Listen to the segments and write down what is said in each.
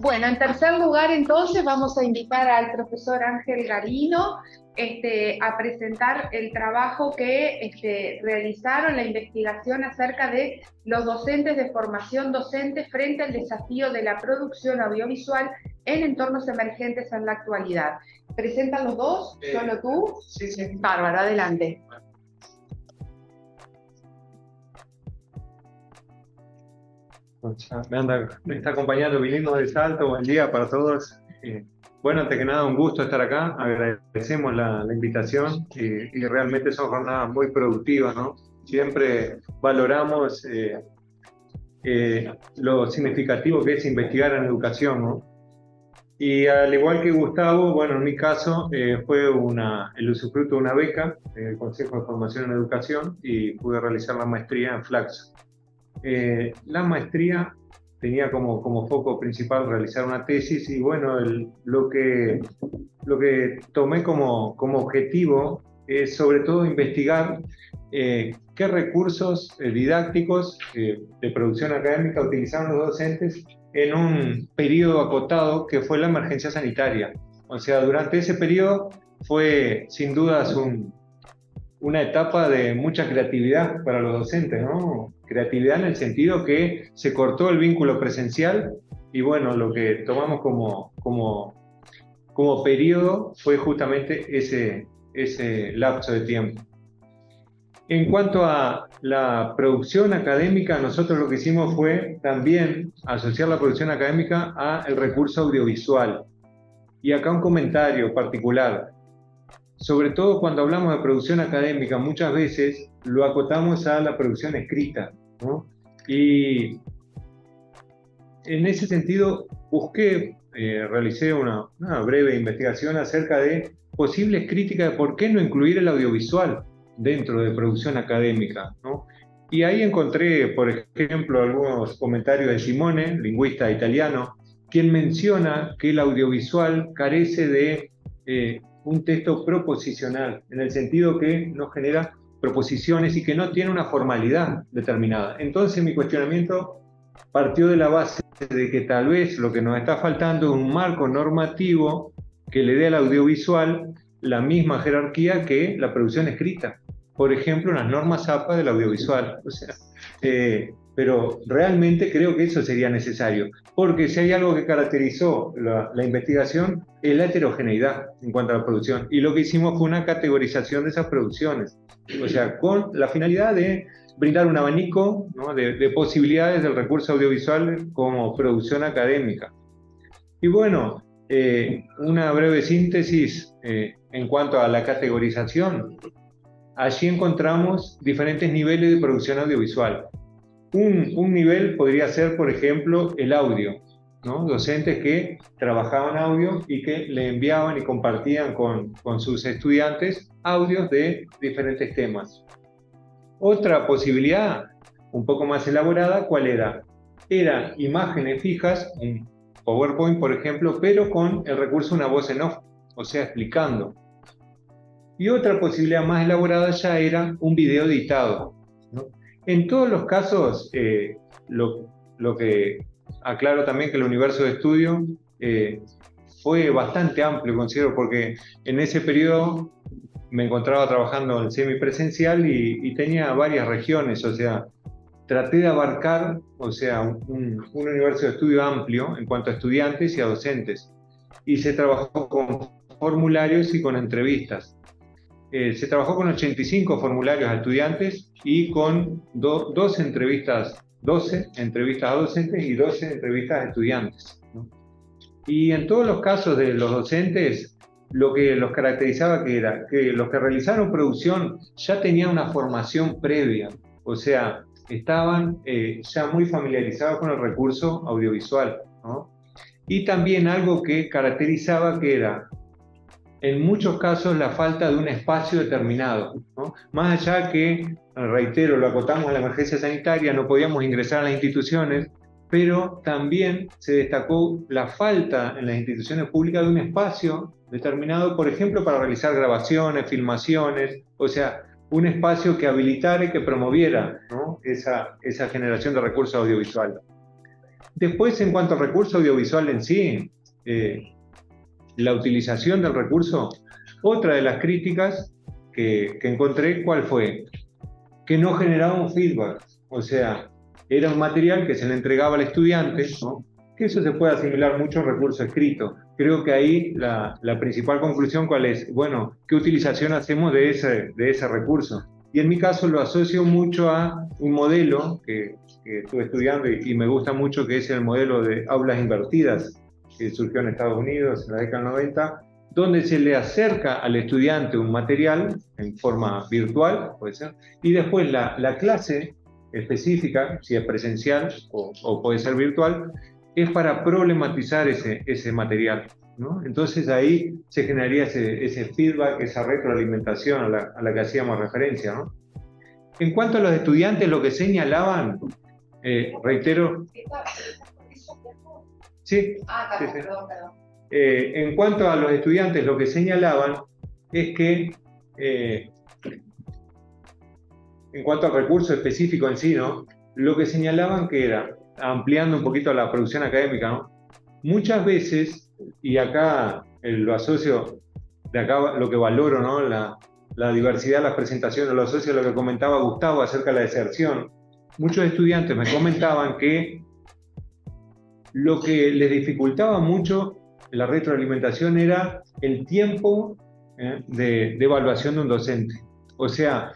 Bueno, en tercer lugar, entonces, vamos a invitar al profesor Ángel Garino a presentar el trabajo que realizaron, la investigación acerca de los docentes de formación docente frente al desafío de la producción audiovisual en entornos emergentes en la actualidad. ¿Presentan los dos? ¿Solo tú? Sí, sí. Bárbaro, adelante. Me está acompañando Vilino de Salto. Buen día para todos. Bueno, antes que nada, un gusto estar acá. Agradecemos la invitación y realmente son jornadas muy productivas, ¿no? Siempre valoramos lo significativo que es investigar en educación, ¿no? Y al igual que Gustavo, bueno, en mi caso fue el usufructo de una beca del Consejo de Formación en Educación y pude realizar la maestría en Flaxo. La maestría tenía como foco principal realizar una tesis y bueno, lo que tomé como objetivo es sobre todo investigar qué recursos didácticos de producción académica utilizaron los docentes en un periodo acotado que fue la emergencia sanitaria. O sea, durante ese periodo fue sin dudas una etapa de mucha creatividad para los docentes, ¿no? Creatividad en el sentido que se cortó el vínculo presencial y bueno, lo que tomamos como periodo fue justamente ese lapso de tiempo. En cuanto a la producción académica, nosotros lo que hicimos fue también asociar la producción académica al recurso audiovisual. Y acá un comentario particular. Sobre todo cuando hablamos de producción académica, muchas veces lo acotamos a la producción escrita, ¿no? Y en ese sentido realicé una breve investigación acerca de posibles críticas de por qué no incluir el audiovisual dentro de producción académica, ¿no? Y ahí encontré, por ejemplo, algunos comentarios de Simone, lingüista italiano, quien menciona que el audiovisual carece de un texto proposicional, en el sentido que no genera proposiciones y que no tiene una formalidad determinada. Entonces mi cuestionamiento partió de la base de que tal vez lo que nos está faltando es un marco normativo que le dé al audiovisual la misma jerarquía que la producción escrita. Por ejemplo, las normas APA del audiovisual. O sea, pero realmente creo que eso sería necesario, porque si hay algo que caracterizó la investigación es la heterogeneidad en cuanto a la producción, y lo que hicimos fue una categorización de esas producciones, o sea, con la finalidad de brindar un abanico, ¿no?, de posibilidades del recurso audiovisual como producción académica. Y bueno, una breve síntesis en cuanto a la categorización. Allí encontramos diferentes niveles de producción audiovisual. Un nivel podría ser, por ejemplo, el audio, ¿no? Docentes que trabajaban audio y que le enviaban y compartían con sus estudiantes audios de diferentes temas. Otra posibilidad, un poco más elaborada, ¿cuál era? Eran imágenes fijas, un PowerPoint, por ejemplo, pero con el recurso de una voz en off, o sea, explicando. Y otra posibilidad más elaborada ya era un video editado, ¿no? En todos los casos, lo que aclaro también que el universo de estudio fue bastante amplio, considero, porque en ese periodo me encontraba trabajando en semipresencial y tenía varias regiones, o sea, traté de abarcar, o sea, un universo de estudio amplio en cuanto a estudiantes y a docentes. Y se trabajó con formularios y con entrevistas. Se trabajó con 85 formularios a estudiantes y con 12 entrevistas a docentes y 12 entrevistas a estudiantes, ¿no? Y en todos los casos de los docentes, lo que los caracterizaba era que los que realizaron producción ya tenían una formación previa, o sea, estaban ya muy familiarizados con el recurso audiovisual, ¿no? Y también algo que caracterizaba que era, en muchos casos, la falta de un espacio determinado, ¿no? Más allá que, reitero, lo acotamos a la emergencia sanitaria, no podíamos ingresar a las instituciones, pero también se destacó la falta en las instituciones públicas de un espacio determinado, por ejemplo, para realizar grabaciones, filmaciones, o sea, un espacio que habilitara y que promoviera, ¿no?, esa generación de recursos audiovisuales. Después, en cuanto al recurso audiovisual en sí, la utilización del recurso, otra de las críticas que encontré, ¿cuál fue? Que no generaba un feedback, o sea, era un material que se le entregaba al estudiante, ¿no? Que eso se puede asimilar mucho a recurso escrito. Creo que ahí la principal conclusión, ¿cuál es? Bueno, ¿qué utilización hacemos de ese recurso? Y en mi caso lo asocio mucho a un modelo que estuve estudiando y me gusta mucho, que es el modelo de aulas invertidas, que surgió en Estados Unidos en la década del 90, donde se le acerca al estudiante un material en forma virtual, puede ser, y después la clase específica, si es presencial o puede ser virtual, es para problematizar ese material, ¿no? Entonces ahí se generaría ese feedback, esa retroalimentación a la que hacíamos referencia, ¿no? En cuanto a los estudiantes, lo que señalaban, reitero... Sí, sí, sí. En cuanto a los estudiantes, lo que señalaban es que, en cuanto al recurso específico en sí, ¿no? Lo que señalaban que era, ampliando un poquito la producción académica, ¿no? Muchas veces, y acá lo asocio, de acá lo que valoro, ¿no? La diversidad de las presentaciones, lo asocio a lo que comentaba Gustavo acerca de la deserción. Muchos estudiantes me comentaban que lo que les dificultaba mucho la retroalimentación era el tiempo de evaluación de un docente. O sea,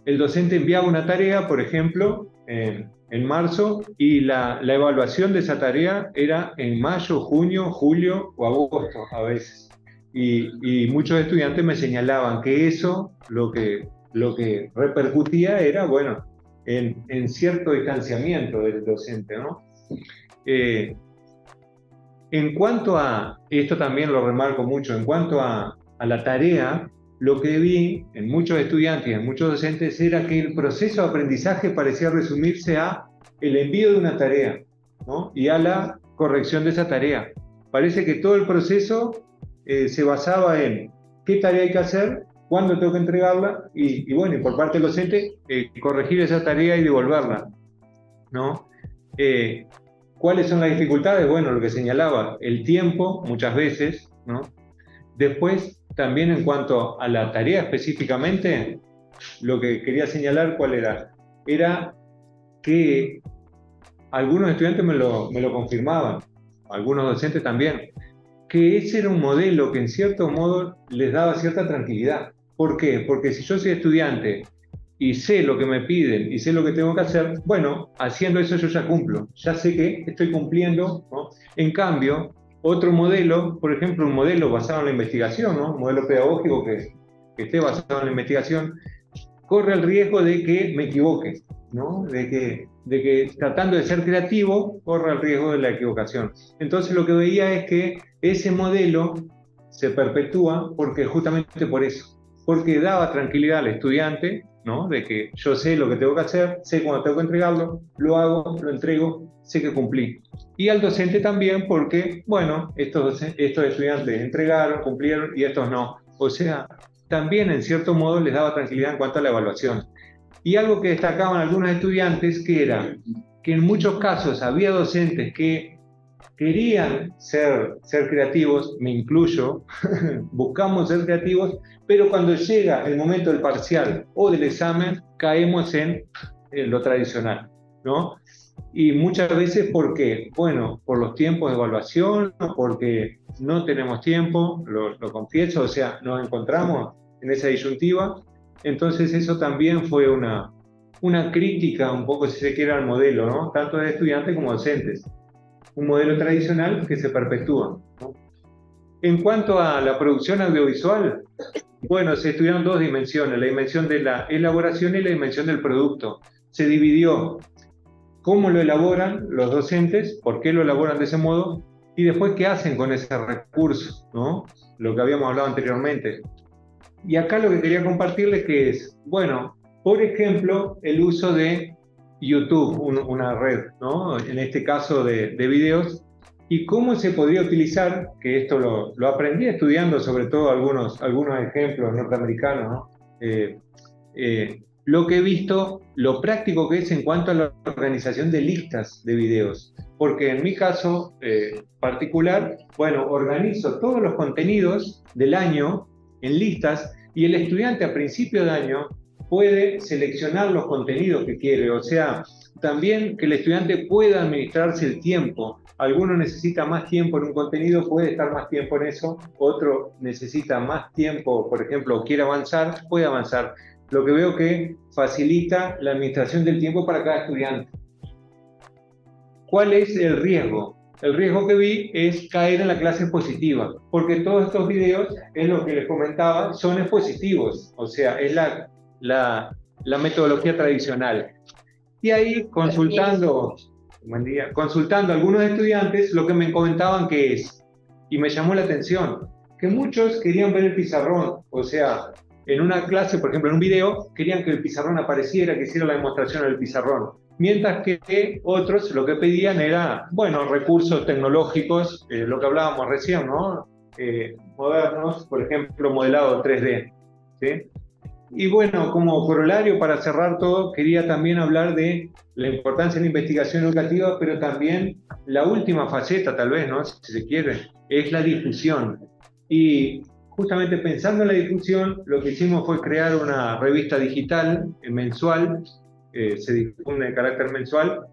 el docente enviaba una tarea, por ejemplo, en marzo, y la evaluación de esa tarea era en mayo, junio, julio o agosto a veces. Y muchos estudiantes me señalaban que eso lo que repercutía era, bueno, en cierto distanciamiento del docente, ¿no? En cuanto a, esto también lo remarco mucho, en cuanto a la tarea, lo que vi en muchos estudiantes y en muchos docentes era que el proceso de aprendizaje parecía resumirse a el envío de una tarea, ¿no? Y a la corrección de esa tarea. Parece que todo el proceso se basaba en qué tarea hay que hacer, cuándo tengo que entregarla y bueno, y por parte del docente, corregir esa tarea y devolverla, ¿no? ¿Cuáles son las dificultades? Bueno, lo que señalaba, el tiempo, muchas veces, ¿no? Después, también en cuanto a la tarea específicamente, lo que quería señalar, ¿cuál era? Era que algunos estudiantes me lo confirmaban, algunos docentes también, que ese era un modelo que en cierto modo les daba cierta tranquilidad. ¿Por qué? Porque si yo soy estudiante y sé lo que me piden y sé lo que tengo que hacer, bueno, haciendo eso yo ya cumplo, ya sé que estoy cumpliendo, ¿no? En cambio, otro modelo, por ejemplo, un modelo basado en la investigación, ¿no? Un modelo pedagógico que esté basado en la investigación, corre el riesgo de que me equivoque, ¿no? De que tratando de ser creativo, corre el riesgo de la equivocación. Entonces lo que veía es que ese modelo se perpetúa porque justamente por eso, porque daba tranquilidad al estudiante, ¿no? De que yo sé lo que tengo que hacer, sé cuándo tengo que entregarlo, lo hago, lo entrego, sé que cumplí. Y al docente también porque, bueno, estos estudiantes entregaron, cumplieron y estos no. O sea, también en cierto modo les daba tranquilidad en cuanto a la evaluación. Y algo que destacaban algunos estudiantes que era que en muchos casos había docentes que querían ser creativos, me incluyo, buscamos ser creativos, pero cuando llega el momento del parcial o del examen, caemos en lo tradicional, ¿no? Y muchas veces, ¿por qué? Bueno, por los tiempos de evaluación, porque no tenemos tiempo, lo confieso, o sea, nos encontramos en esa disyuntiva. Entonces eso también fue una crítica, un poco si se quiere, al modelo, ¿no? Tanto de estudiantes como docentes. Un modelo tradicional que se perpetúa, ¿no? En cuanto a la producción audiovisual, bueno, se estudiaron dos dimensiones, la dimensión de la elaboración y la dimensión del producto. Se dividió cómo lo elaboran los docentes, por qué lo elaboran de ese modo, y después qué hacen con ese recurso, ¿no? Lo que habíamos hablado anteriormente. Y acá lo que quería compartirles que es, bueno, por ejemplo, el uso de YouTube, una red, ¿no? En este caso de videos, y cómo se podría utilizar, que esto lo aprendí estudiando sobre todo algunos ejemplos norteamericanos, ¿no? lo que he visto, lo práctico que es en cuanto a la organización de listas de videos. Porque en mi caso particular, bueno, organizo todos los contenidos del año en listas y el estudiante a principio de año puede seleccionar los contenidos que quiere. O sea, también que el estudiante pueda administrarse el tiempo. Alguno necesita más tiempo en un contenido, puede estar más tiempo en eso. Otro necesita más tiempo, por ejemplo, quiere avanzar, puede avanzar. Lo que veo que facilita la administración del tiempo para cada estudiante. ¿Cuál es el riesgo? El riesgo que vi es caer en la clase expositiva, porque todos estos videos, es lo que les comentaba, son expositivos, o sea, es la metodología tradicional. Y ahí, consultando a algunos estudiantes, lo que me comentaban que es, y me llamó la atención, que muchos querían ver el pizarrón, o sea, en una clase, por ejemplo, en un video, querían que el pizarrón apareciera, que hiciera la demostración del pizarrón. Mientras que otros lo que pedían era, bueno, recursos tecnológicos, lo que hablábamos recién, ¿no? Modernos, por ejemplo, modelado 3D, ¿sí? Y bueno, como corolario para cerrar todo, quería también hablar de la importancia de la investigación educativa, pero también la última faceta, tal vez, ¿no? Si se quiere, es la difusión. Y justamente pensando en la difusión, lo que hicimos fue crear una revista digital mensual, se difunde de carácter mensual,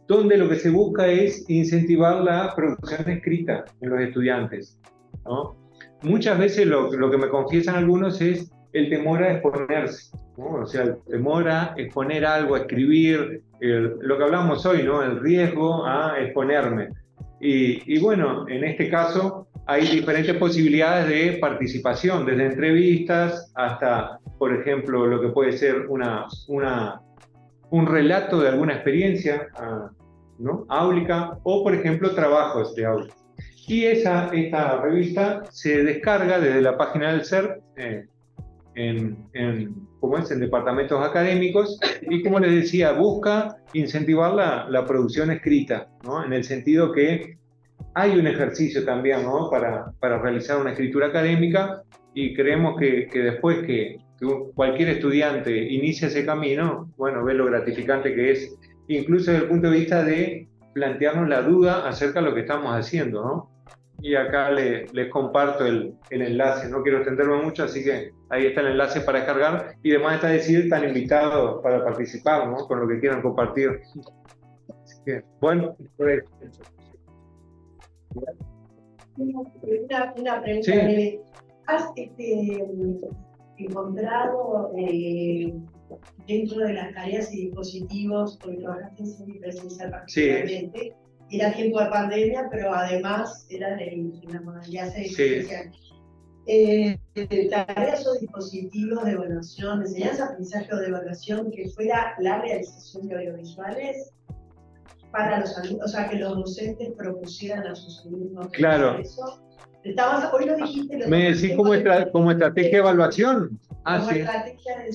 donde lo que se busca es incentivar la producción escrita en los estudiantes, ¿no? Muchas veces lo que me confiesan algunos es el temor a exponerse, ¿no? O sea, el temor a exponer algo, a escribir, lo que hablamos hoy, ¿no? El riesgo a exponerme. Y bueno, en este caso hay diferentes posibilidades de participación, desde entrevistas hasta, por ejemplo, lo que puede ser un relato de alguna experiencia, ¿no? Áulica, o por ejemplo trabajos de aula. Y esta revista se descarga desde la página del CERP en departamentos académicos, y como les decía, busca incentivar la producción escrita, ¿no? En el sentido que hay un ejercicio también, ¿no? para realizar una escritura académica, y creemos que después que cualquier estudiante inicia ese camino, bueno, ve lo gratificante que es, incluso desde el punto de vista de plantearnos la duda acerca de lo que estamos haciendo, ¿no? Y acá les comparto el enlace, no quiero extenderme mucho, así que ahí está el enlace para descargar, y además está decir, están invitados para participar, ¿no? Con lo que quieran compartir. Así que, bueno, pues... Una pregunta. Sí. ¿Has encontrado dentro de las tareas y dispositivos, porque trabajaste en semipresencial particularmente, sí, era tiempo de pandemia, pero además era en la modalidad semipresencial? Sí. Tareas o dispositivos de evaluación, de enseñanza, aprendizaje o de evaluación, que fuera la realización de audiovisuales para los alumnos, o sea, que los docentes propusieran a sus alumnos. Claro. Eso. Hoy lo dijiste. ¿Me decís como estrategia de evaluación? Como sí. Estrategia de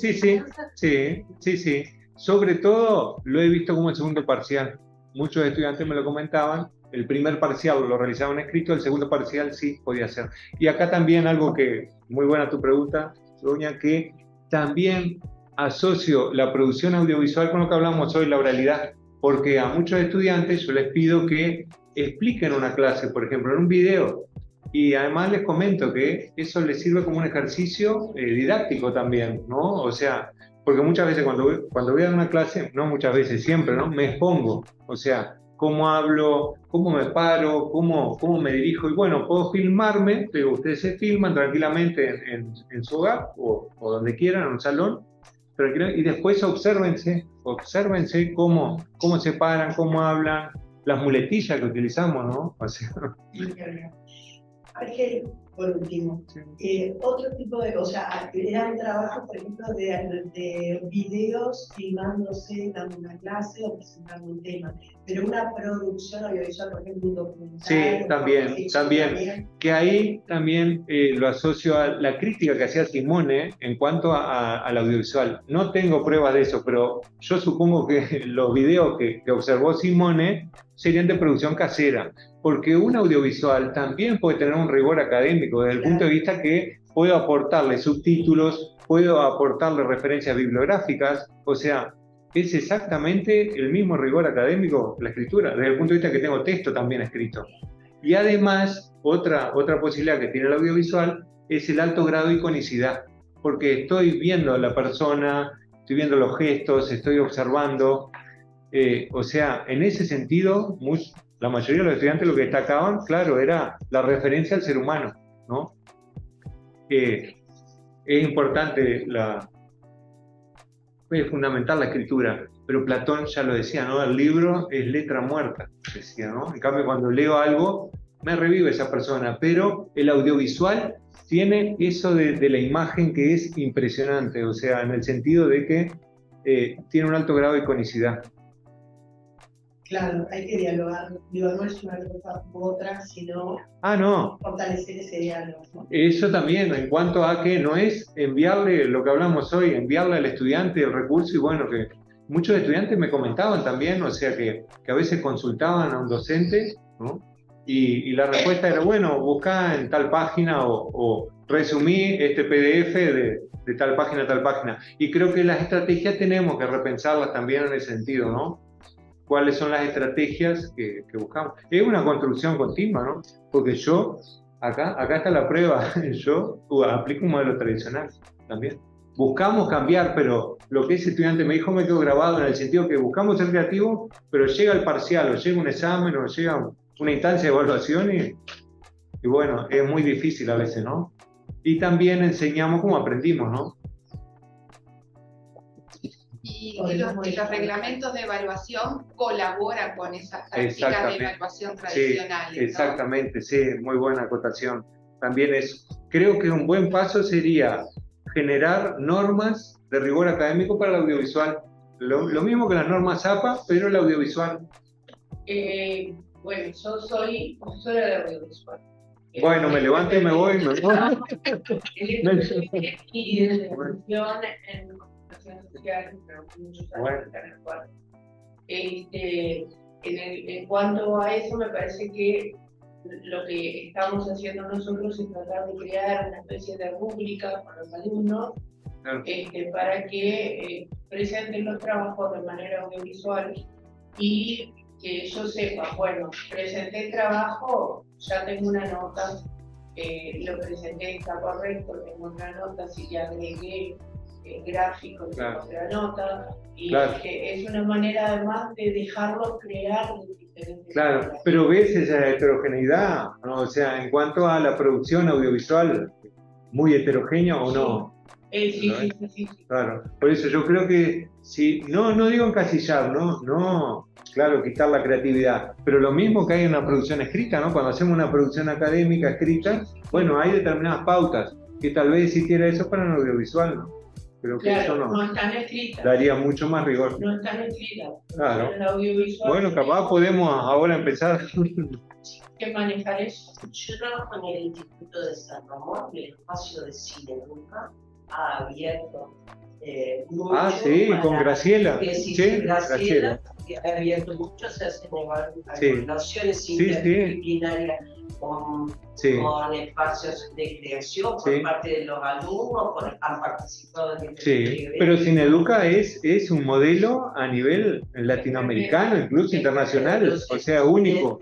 Sí. Sobre todo lo he visto como el segundo parcial. Muchos estudiantes me lo comentaban. El primer parcial lo realizaban escrito, el segundo parcial sí podía ser. Y acá también algo que, muy buena tu pregunta, Doña, que también asocio la producción audiovisual con lo que hablamos hoy, la oralidad. Porque a muchos estudiantes yo les pido que expliquen una clase, por ejemplo, en un video. Y además les comento que eso les sirve como un ejercicio didáctico también, ¿no? O sea, porque muchas veces cuando voy a dar una clase, no muchas veces, siempre, ¿no? Me expongo, o sea, cómo hablo, cómo me paro, cómo me dirijo. Y bueno, puedo filmarme, pero ustedes se filman tranquilamente en su hogar o donde quieran, en un salón, y después obsérvense cómo se paran, cómo hablan, las muletillas que utilizamos, ¿no? O sea, Ángel, por último, sí. Otro tipo de cosas, eran trabajos, por ejemplo, de videos filmándose, dando una clase o presentando un tema, pero una producción audiovisual, por ejemplo, un documental. Sí, también, que ahí también lo asocio a la crítica que hacía Simone en cuanto al audiovisual. No tengo pruebas de eso, pero yo supongo que los videos que observó Simone serían de producción casera, porque un audiovisual también puede tener un rigor académico, desde el punto de vista que puedo aportarle subtítulos, puedo aportarle referencias bibliográficas, o sea, es exactamente el mismo rigor académico la escritura, desde el punto de vista que tengo texto también escrito. Y además, otra posibilidad que tiene el audiovisual es el alto grado de iconicidad, porque estoy viendo a la persona, estoy viendo los gestos, estoy observando, o sea, en ese sentido, la mayoría de los estudiantes lo que destacaban, claro, era la referencia al ser humano, ¿no? Es importante, es fundamental la escritura, pero Platón ya lo decía, ¿no? El libro es letra muerta, decía, ¿no? En cambio, cuando leo algo, me revive esa persona, pero el audiovisual tiene eso de la imagen que es impresionante, o sea, en el sentido de que tiene un alto grado de iconicidad. Claro, hay que dialogar. Digo, no es una cosa u otra, sino no. fortalecer ese diálogo, ¿no? Eso también, en cuanto a que no es enviarle, lo que hablamos hoy, enviarle al estudiante el recurso, y bueno, que muchos estudiantes me comentaban también, o sea, que a veces consultaban a un docente, ¿no? Y la respuesta era, bueno, buscá en tal página o resumí este PDF de tal página a tal página. Y creo que las estrategias tenemos que repensarlas también en ese sentido, ¿no? ¿Cuáles son las estrategias que buscamos? Es una construcción continua, ¿no? Porque acá está la prueba, yo aplico un modelo tradicional también. Buscamos cambiar, pero lo que ese estudiante me dijo me quedó grabado en el sentido que buscamos ser creativos, pero llega el parcial, o llega un examen, o llega una instancia de evaluación y bueno, es muy difícil a veces, ¿no? Y también enseñamos cómo aprendimos, ¿no? Y los reglamentos de evaluación colaboran con esas prácticas de evaluación tradicionales. Sí, exactamente, ¿no? Sí, muy buena acotación. También creo que un buen paso sería generar normas de rigor académico para el audiovisual. Lo mismo que las normas APA, pero el audiovisual. Bueno, yo soy profesora de audiovisual. Bueno, me levanto y me voy. Y de formación en comunicación social, pero muchos años en el cual. En cuanto a eso, me parece que lo que estamos haciendo nosotros es tratar de crear una especie de rúbrica con los alumnos para que presenten los trabajos de manera audiovisual y que ellos sepan, bueno, presenté el trabajo, ya tengo una nota, lo presenté, está correcto, tengo una nota, si ya agregué gráficos, tengo otra nota, y que es una manera además de dejarlos crear diferentes maneras. Pero ves esa heterogeneidad, ¿no? O sea, en cuanto a la producción audiovisual, ¿muy heterogénea o no? Sí. Claro, por eso yo creo que, no digo encasillar, no, claro, quitar la creatividad, pero lo mismo que hay en una producción escrita, ¿no? Cuando hacemos una producción académica escrita, bueno, hay determinadas pautas que tal vez existiera eso para un audiovisual, ¿no? Pero que claro, eso no están escritas. Daría mucho más rigor. No están escritas. Claro. En el audiovisual, bueno, capaz podemos ahora empezar. ¿Qué manejar eso? Yo trabajo en el Instituto de San Ramón, el espacio de Cine Nunca ha abierto mucho. Sí, con Graciela. Graciela ha abierto mucho, se hacen evaluaciones interdisciplinarias con espacios de creación por parte de los alumnos, han participado en eventos. Pero Cineduca es un modelo a nivel latinoamericano, incluso internacional, o sea, único.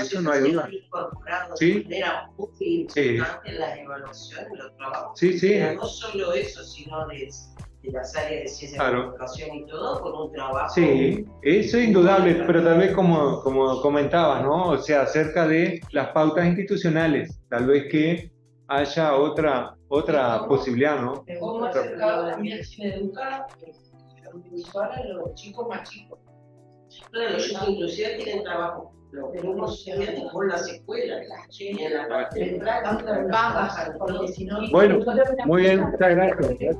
Eso no hay duda. De manera muy importante en las evaluaciones, los trabajos. Pero no solo eso, sino de las áreas de ciencia de comunicación y todo, con un trabajo. Sí, eso es indudable, pero tal vez como comentaba, ¿no? O sea, acerca de las pautas institucionales, tal vez que haya otra posibilidad, ¿no? ¿Cómo acercar también Cineduca audiovisual a los chicos más chicos? Claro, ellos inclusive tienen trabajo. Los alumnos con las escuelas, y en la parte de bueno, muy bien, muchas gracias.